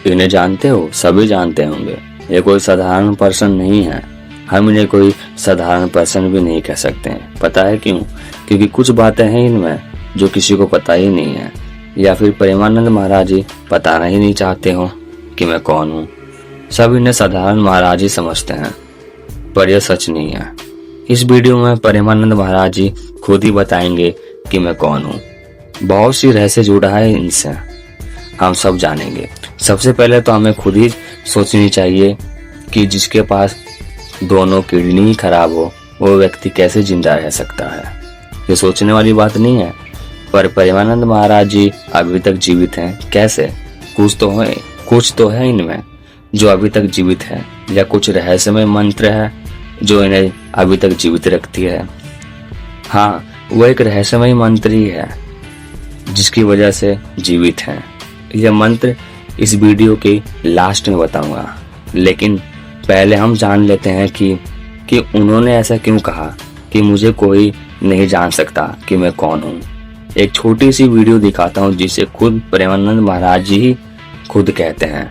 इन्हें जानते हो? सभी जानते होंगे। ये कोई साधारण पर्सन नहीं है। हम इन्हें कोई साधारण पर्सन भी नहीं कह सकते हैं। पता है क्यों? क्योंकि कुछ बातें हैं इनमें जो किसी को पता ही नहीं है, या फिर प्रेमानंद महाराज जी बताना ही नहीं चाहते हो कि मैं कौन हूँ। सब इन्हें साधारण महाराज ही समझते हैं, पर यह सच नहीं है। इस वीडियो में प्रेमानंद महाराज जी खुद ही बताएंगे कि मैं कौन हूँ। बहुत सी रहस्य जुड़ा है इनसे, हम सब जानेंगे। सबसे पहले तो हमें खुद ही सोचनी चाहिए कि जिसके पास दोनों किडनी ही खराब हो वो व्यक्ति कैसे जिंदा रह सकता है। ये सोचने वाली बात नहीं है, पर प्रेमानंद महाराज जी अभी तक जीवित हैं। कैसे? कुछ तो है इनमें जो अभी तक जीवित है, या कुछ रहस्यमय मंत्र है जो इन्हें अभी तक जीवित रखती है। हाँ, वो एक रहस्यमय मंत्र ही है जिसकी वजह से जीवित हैं। यह मंत्र इस वीडियो के लास्ट में बताऊंगा, लेकिन पहले हम जान लेते हैं कि उन्होंने ऐसा क्यों कहा कि मुझे कोई नहीं जान सकता कि मैं कौन हूँ। एक छोटी सी वीडियो दिखाता हूँ जिसे खुद प्रेमानंद महाराज जी ही खुद कहते हैं।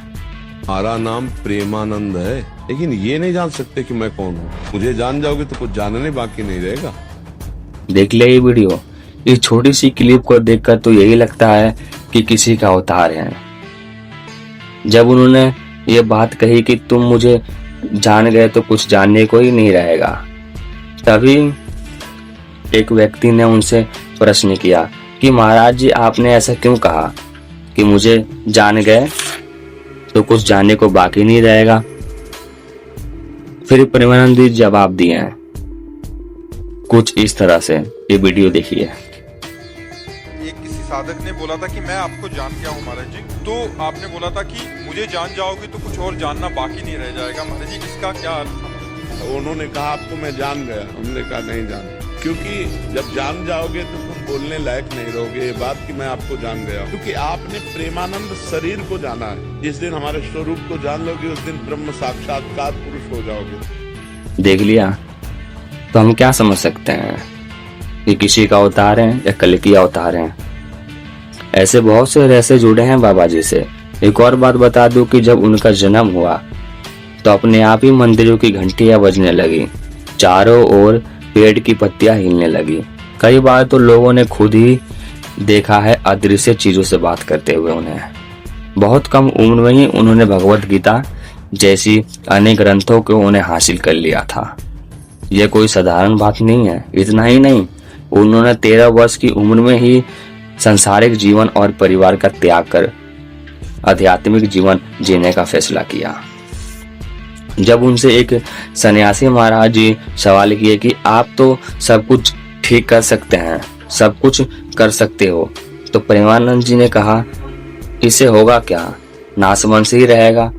हमारा नाम प्रेमानंद है, लेकिन ये नहीं जान सकते कि मैं कौन हूँ। मुझे जान जाओगे तो कुछ जानने बाकी नहीं रहेगा। देख ले ये वीडियो। इस छोटी सी क्लिप को देखकर तो यही लगता है कि किसी का अवतार है। जब उन्होंने ये बात कही कि तुम मुझे जान गए तो कुछ जानने को ही नहीं रहेगा, तभी एक व्यक्ति ने उनसे प्रश्न किया कि महाराज जी आपने ऐसा क्यों कहा कि मुझे जान गए तो कुछ जानने को बाकी नहीं रहेगा। फिर प्रेमानंद जी जवाब दिए हैं कुछ इस तरह से। ये वीडियो देखिए। किसी साधक ने बोला था कि मैं आपको जान गया हूँ महाराज जी, तो आपने बोला था कि मुझे जान जाओगे तो कुछ और जानना बाकी नहीं रह जाएगा। महाराज जी इसका क्या अर्थ था? उन्होंने कहा आपको मैं जान गया। हमने कहा नहीं जान, क्योंकि जब जान जाओगे तो तुम बोलने लायक नहीं रहोगे ये बात कि मैं आपको जान गया, क्योंकि आपने प्रेमानंद शरीर को जाना है। जिस दिन हमारे स्वरूप को जान लोगे उस दिन ब्रह्म साक्षात्कार पुरुष हो जाओगे। देख लिया? तो हम क्या समझ सकते हैं कि किसी का अवतार है या कल की अवतार है। ऐसे बहुत से रहस्य जुड़े हैं बाबा जी से। एक और बात बता दूं कि जब उनका जन्म हुआ तो अपने आप ही मंदिरों की घंटियां बजने लगी, चारों ओर पेड़ की पत्तियां हिलने लगी। कई बार तो लोगों ने खुद ही देखा है अदृश्य चीजों से बात करते हुए उन्हें। बहुत कम उम्र में ही उन्होंने भगवत गीता जैसी अनेक ग्रंथों को उन्हें हासिल कर लिया था। यह कोई साधारण बात नहीं है। इतना ही नहीं, उन्होंने 13 वर्ष की उम्र में ही सांसारिक जीवन और परिवार का त्याग कर आध्यात्मिक जीवन जीने का फैसला किया। जब उनसे एक सन्यासी महाराज जी सवाल किए कि आप तो सब कुछ ठीक कर सकते हैं, सब कुछ कर सकते हो, तो प्रेमानंद जी ने कहा इससे होगा क्या, नासमंस ही रहेगा।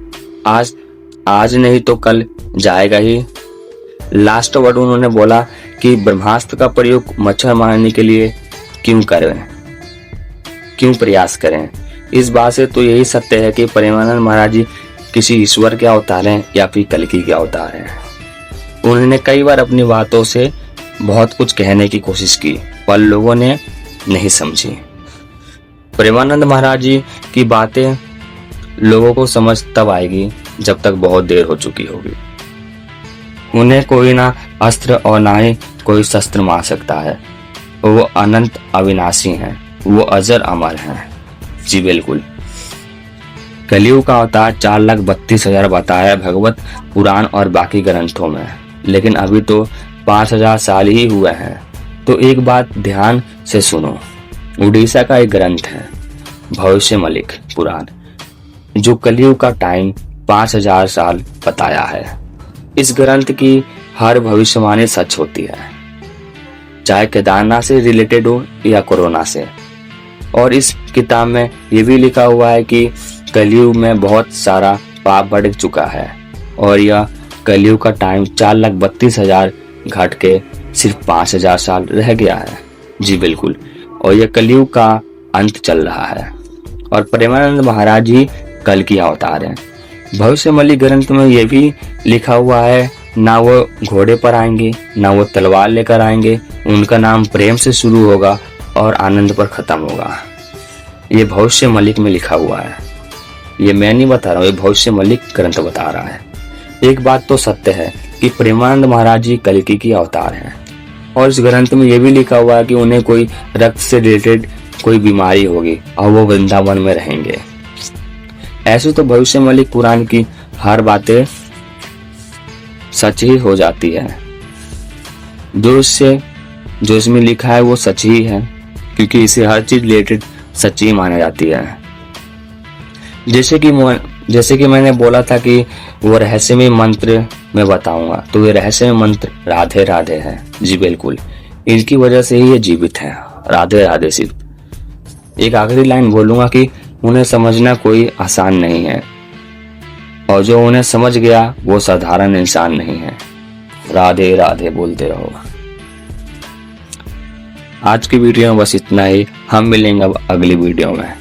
आज नहीं तो कल जाएगा ही। लास्ट वर्ड उन्होंने बोला कि ब्रह्मास्त्र का प्रयोग मच्छर मारने के लिए क्यों करें, क्यों प्रयास करें। इस बात से तो यही सत्य है कि प्रेमानंद महाराज जी किसी ईश्वर के अवतार हैं या फिर कल्कि के अवतार हैं। उन्होंने कई बार अपनी बातों से बहुत कुछ कहने की कोशिश की, पर लोगों ने नहीं समझी। प्रेमानंद महाराज जी की बातें लोगों को समझ तब आएगी जब तक बहुत देर हो चुकी होगी। उन्हें कोई ना अस्त्र और ना ही कोई शस्त्र मार सकता है। वो अनंत अविनाशी हैं, वो अजर अमर हैं। जी बिल्कुल। कलयुग का अवतार 4,32,000 बताया है भगवत पुराण और बाकी ग्रंथों में, लेकिन अभी तो 5,000 साल ही हुए हैं। तो एक बात ध्यान से सुनो। उड़ीसा का एक ग्रंथ है भविष्यमलिक पुराण, जो कलयुग का टाइम 5,000 साल बताया है। इस ग्रंथ की हर भविष्यवाणी सच होती है, चाहे केदारनाथ से रिलेटेड हो या कोरोना से। और इस किताब में ये भी लिखा हुआ है कि कलयुग में बहुत सारा पाप बढ़ चुका है और यह कलयुग का टाइम 4,32,000 घट के सिर्फ 5,000 साल रह गया है। जी बिल्कुल। और यह कलयुग का अंत चल रहा है और प्रेमानंद महाराज जी कल की अवतार हैं। भविष्यमली ग्रंथ में यह भी लिखा हुआ है, ना वो घोड़े पर आएंगे ना वो तलवार लेकर आएंगे, उनका नाम प्रेम से शुरू होगा और आनंद पर खत्म होगा। ये भविष्यमलिक में लिखा हुआ है। ये मैं नहीं बता रहा हूँ, ये भविष्य मलिक ग्रंथ बता रहा है। एक बात तो सत्य है कि प्रेमानंद महाराज जी कल्कि की अवतार हैं और इस ग्रंथ में ये भी लिखा हुआ है कि उन्हें कोई रक्त से रिलेटेड कोई बीमारी होगी और वो वृंदावन में रहेंगे। ऐसे तो भविष्य मलिक कुरान की हर बातें सच ही हो जाती है। जो इसमें लिखा है वो सच ही है, क्योंकि इसे हर चीज रिलेटेड सच्ची मानी जाती है। जैसे कि मैंने बोला था कि वो रहस्यमय मंत्र मैं बताऊंगा, तो ये रहस्यमय मंत्र राधे राधे है। जी बिल्कुल, इनकी वजह से ही ये जीवित है। राधे राधे। सिर्फ एक आखिरी लाइन बोलूंगा कि उन्हें समझना कोई आसान नहीं है और जो उन्हें समझ गया वो साधारण इंसान नहीं है। राधे राधे बोलते रहो। आज की वीडियो में बस इतना ही। हम मिलेंगे अब अगली वीडियो में।